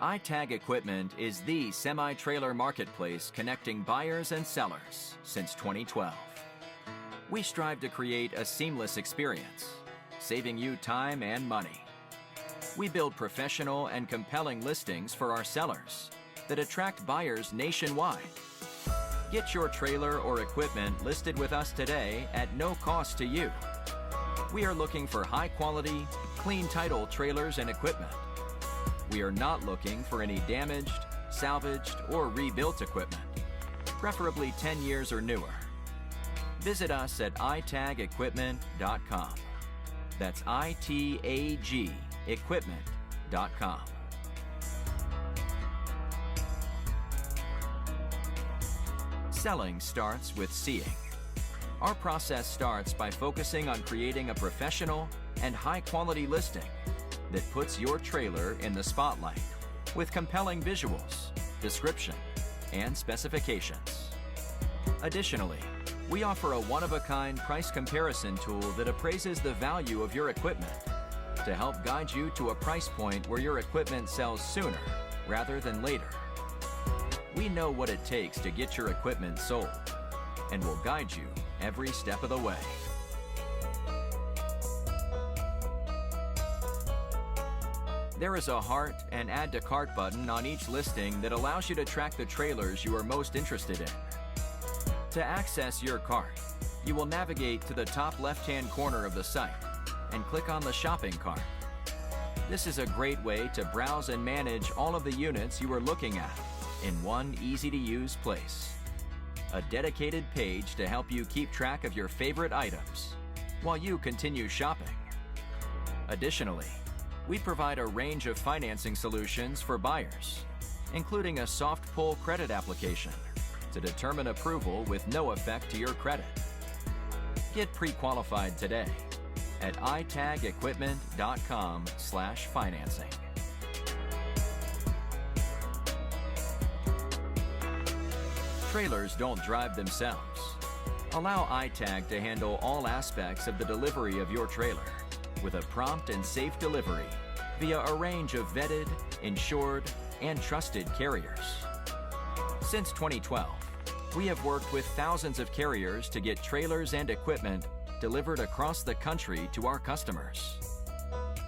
iTag Equipment is the semi-trailer marketplace connecting buyers and sellers since 2012. We strive to create a seamless experience, saving you time and money. We build professional and compelling listings for our sellers that attract buyers nationwide. Get your trailer or equipment listed with us today at no cost to you. We are looking for high-quality, clean title trailers and equipment. We are not looking for any damaged, salvaged, or rebuilt equipment, preferably 10 years or newer. Visit us at itagequipment.com. That's ITAG equipment.com. Selling starts with seeing. Our process starts by focusing on creating a professional and high-quality listing that puts your trailer in the spotlight with compelling visuals, description, and specifications. Additionally, we offer a one-of-a-kind price comparison tool that appraises the value of your equipment to help guide you to a price point where your equipment sells sooner rather than later. We know what it takes to get your equipment sold and will guide you every step of the way. There is a heart and add to cart button on each listing that allows you to track the trailers you are most interested in. To access your cart, you will navigate to the top left-hand corner of the site and click on the shopping cart. This is a great way to browse and manage all of the units you are looking at in one easy-to-use place. A dedicated page to help you keep track of your favorite items while you continue shopping. Additionally, we provide a range of financing solutions for buyers, including a soft pull credit application to determine approval with no effect to your credit. Get pre-qualified today at itagequipment.com/financing. Trailers don't drive themselves. Allow iTag to handle all aspects of the delivery of your trailer with a prompt and safe delivery via a range of vetted, insured, and trusted carriers. Since 2012, we have worked with thousands of carriers to get trailers and equipment delivered across the country to our customers.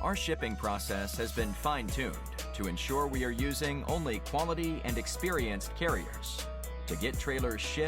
Our shipping process has been fine-tuned to ensure we are using only quality and experienced carriers to get trailers shipped